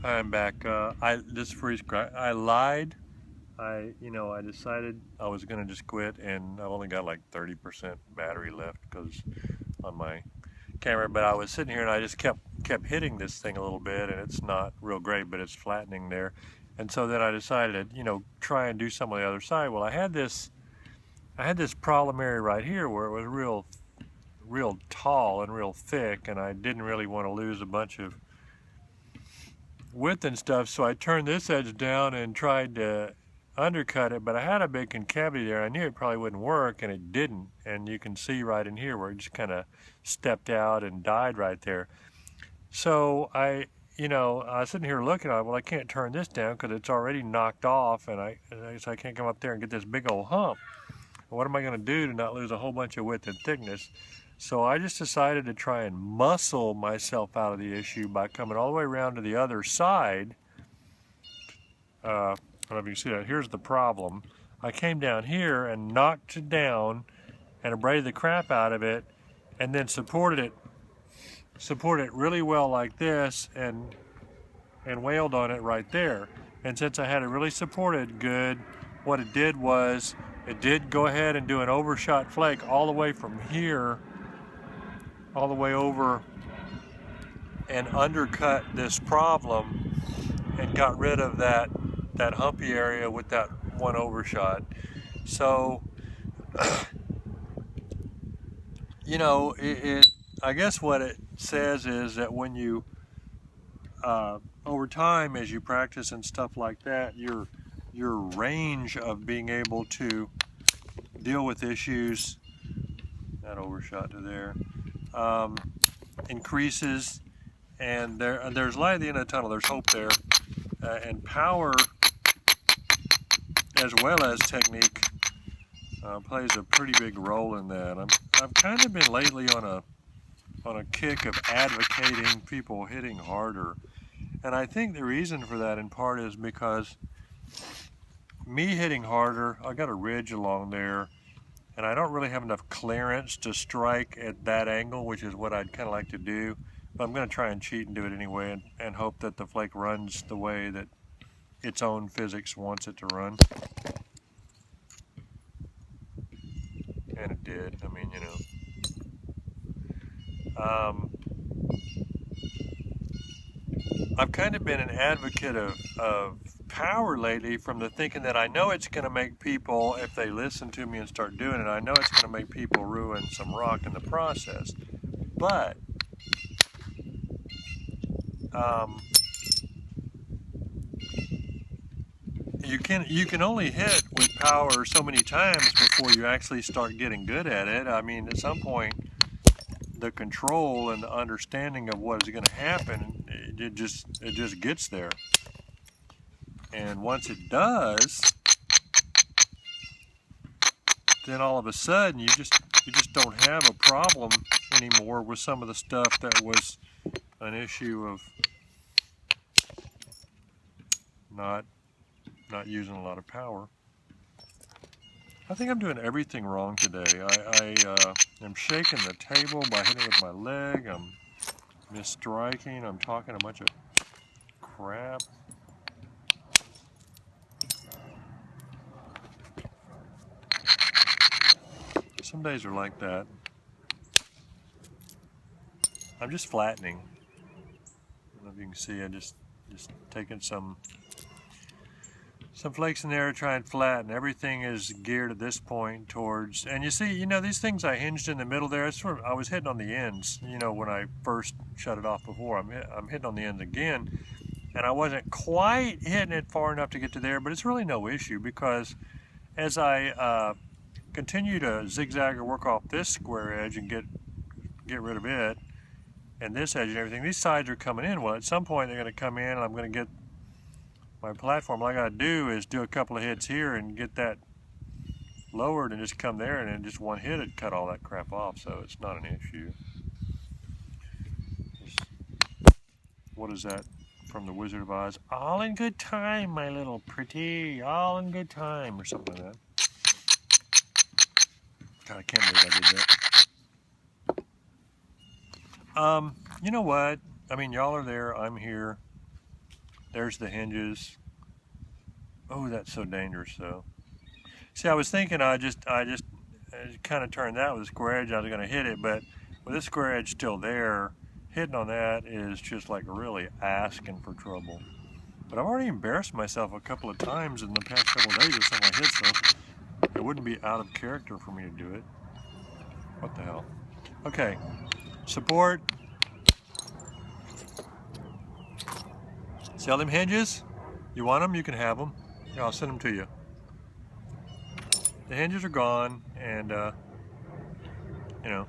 I'm back. This freeze crack. I lied. I decided I was gonna just quit, and I've only got like 30% battery left because on my camera. But I was sitting here and I just kept hitting this thing a little bit, and it's not real great, but it's flattening there. And so then I decided, try and do some on the other side. Well, I had this problem area right here where it was real tall and real thick, and I didn't really want to lose a bunch of width and stuff, so I turned this edge down and tried to undercut it, but I had a big concavity there. I knew it probably wouldn't work, and it didn't. And you can see right in here where it just kind of stepped out and died right there. So I was sitting here looking at it. Well, I can't turn this down because it's already knocked off, and I can't come up there and get this big old hump. What am I going to do to not lose a whole bunch of width and thickness? So I just decided to try and muscle myself out of the issue by coming all the way around to the other side. I don't know if you can see that. Here's the problem. I came down here and knocked it down and abraded the crap out of it, and then supported it really well like this, and wailed on it right there. And since I had it really supported good, what it did was it did go ahead and do an overshot flake all the way from here all the way over and undercut this problem and got rid of that humpy area with that one overshot. So I guess what it says is that when you over time, as you practice and stuff like that, your range of being able to deal with issues, that overshot to there, increases, and there's light at the end of the tunnel. There's hope there, and power as well as technique plays a pretty big role in that. I've kind of been lately on a kick of advocating people hitting harder, and I think the reason for that in part is because me hitting harder, I got a ridge along there, and I don't really have enough clearance to strike at that angle, which is what I'd kind of like to do. But I'm going to try and cheat and do it anyway, and hope that the flake runs the way that its own physics wants it to run. And it did. I mean, I've kind of been an advocate of power lately, from the thinking that I know it's going to make people, if they listen to me and start doing it, I know it's going to make people ruin some rock in the process. But you can only hit with power so many times before you actually start getting good at it. I mean, at some point, the control and the understanding of what is going to happen, it just gets there. And once it does, then all of a sudden you just don't have a problem anymore with some of the stuff that was an issue of not using a lot of power. I think I'm doing everything wrong today. I am shaking the table by hitting with my leg. I'm misstriking. I'm talking a bunch of crap. Some days are like that. I'm just flattening. I don't know if you can see, I just taking some flakes in there to try and flatten. Everything is geared at this point towards, and you see, these things I hinged in the middle there, I was hitting on the ends, when I first shut it off before. I'm hitting on the ends again, and I wasn't quite hitting it far enough to get to there, but it's really no issue, because as I continue to zigzag or work off this square edge and get rid of it, and this edge and everything, these sides are coming in. Well, at some point they're going to come in, and I'm going to get my platform. All I got to do is do a couple of hits here and get that lowered, and just come there, and then just one hit it cut all that crap off. So it's not an issue. What is that from the Wizard of Oz? All in good time, my little pretty. All in good time, or something like that. God, I can't believe I did that. You know what? I mean, y'all are there. I'm here. There's the hinges. Oh, that's so dangerous though. See, I was thinking I just kind of turned that with a square edge. I was going to hit it, but with this square edge still there, hitting on that is just like really asking for trouble. But I've already embarrassed myself a couple of times in the past couple of days with something I hit, so it wouldn't be out of character for me to do it. What the hell? Okay, support. See all them hinges? You want them? You can have them. Yeah, I'll send them to you. The hinges are gone, and you know,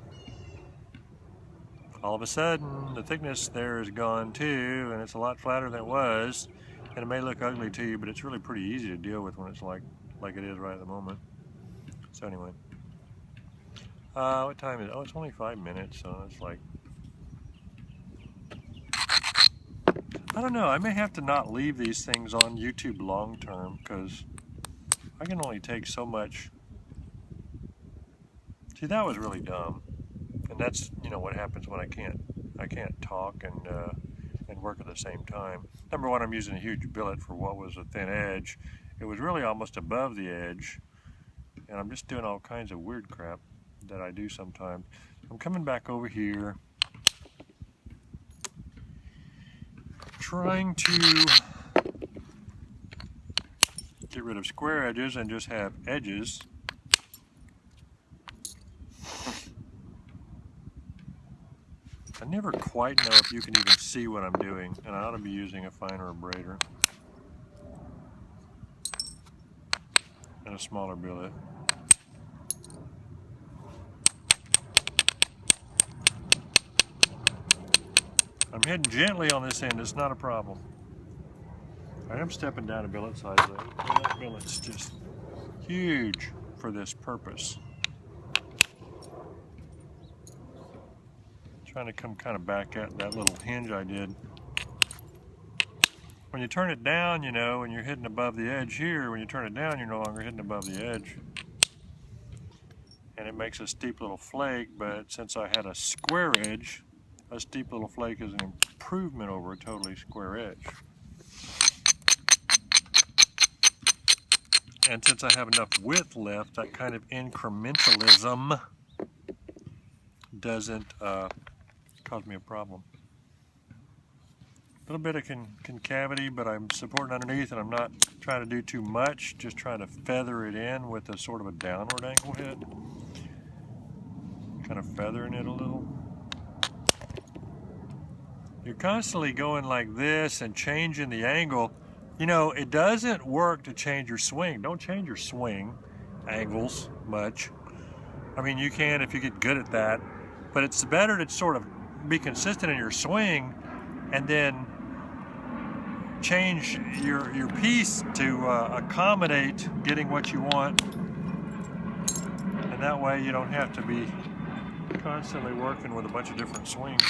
all of a sudden the thickness there is gone too, and it's a lot flatter than it was. And it may look ugly to you, but it's really pretty easy to deal with when it's like it is right at the moment. So anyway, what time is it? Oh, it's only 5 minutes, so it's like, I don't know. I may have to not leave these things on YouTube long term, because I can only take so much. See, that was really dumb, and that's, you know, what happens when I can't talk and work at the same time. Number one, I'm using a huge billet for what was a thin edge. It was really almost above the edge, and I'm just doing all kinds of weird crap that I do sometimes. I'm coming back over here, trying to get rid of square edges and just have edges. I never quite know if you can even see what I'm doing, and I ought to be using a finer abrader and a smaller billet. I'm hitting gently on this end, it's not a problem. I am stepping down a billet size though. That billet's just huge for this purpose. Trying to come kind of back at that little hinge I did. When you turn it down, you know, when you're hitting above the edge here, when you turn it down, you're no longer hitting above the edge. And it makes a steep little flake, but since I had a square edge, a steep little flake is an improvement over a totally square edge. And since I have enough width left, that kind of incrementalism doesn't cause me a problem. A little bit of concavity, but I'm supporting underneath, and I'm not trying to do too much, just trying to feather it in with a sort of a downward angle hit. Kind of feathering it a little. You're constantly going like this and changing the angle. You know, it doesn't work to change your swing. Don't change your swing angles much. I mean, you can if you get good at that, but it's better to sort of be consistent in your swing and then change your piece to accommodate getting what you want. And that way you don't have to be constantly working with a bunch of different swings.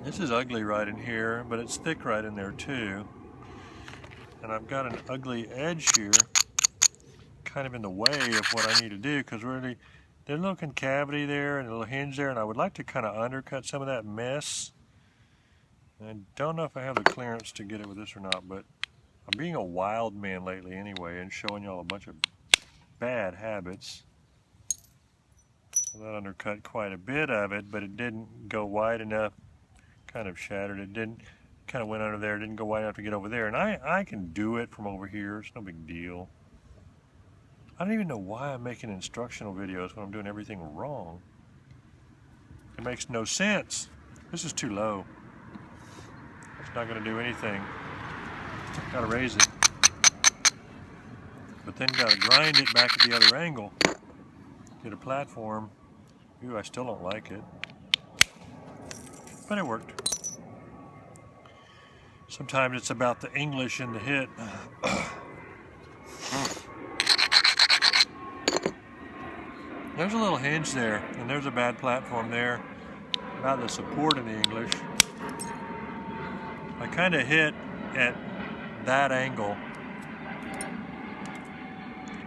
This is ugly right in here, but it's thick right in there too. And I've got an ugly edge here, kind of in the way of what I need to do, because really there's a little concavity there and a little hinge there, and I would like to kind of undercut some of that mess. And I don't know if I have the clearance to get it with this or not, but I'm being a wild man lately anyway and showing y'all a bunch of bad habits. That undercut quite a bit of it, but it didn't go wide enough. Kind of shattered it, didn't, kind of went under there, didn't go wide enough to get over there, and I can do it from over here. It's no big deal. I don't even know why I'm making instructional videos when I'm doing everything wrong. It makes no sense. This is too low. It's not going to do anything. Got to raise it, but then got to grind it back at the other angle. Get a platform. Ooh, I still don't like it, but it worked. Sometimes it's about the English in the hit. There's a little hinge there, and there's a bad platform there. About the support in the English. I kind of hit at that angle.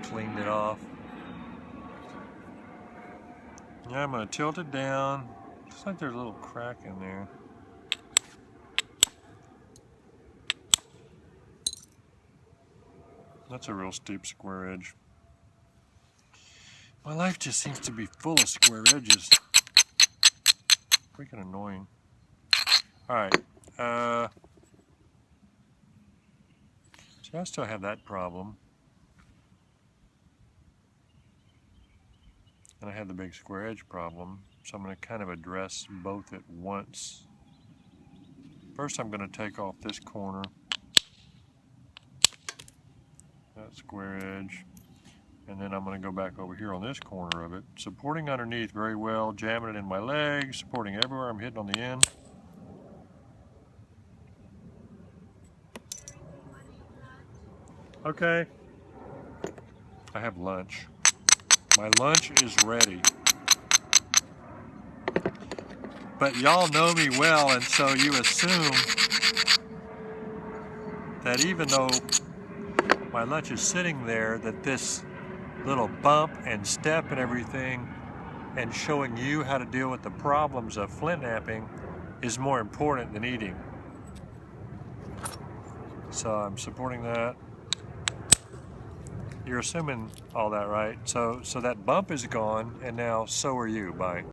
Cleaned it off. Now I'm going to tilt it down. Looks like there's a little crack in there. That's a real steep square edge. My life just seems to be full of square edges. Freaking annoying. Alright. See, I still have that problem. And I have the big square edge problem. So I'm going to kind of address both at once. First I'm going to take off this corner. That square edge. And then I'm going to go back over here on this corner of it. Supporting underneath very well, jamming it in my legs, supporting everywhere I'm hitting on the end. Okay. I have lunch. My lunch is ready. But y'all know me well, and so you assume that even though my lunch is sitting there, that this little bump and step and everything and showing you how to deal with the problems of flint knapping is more important than eating. So I'm supporting that. You're assuming all that, right? So that bump is gone, and now so are you. Bye.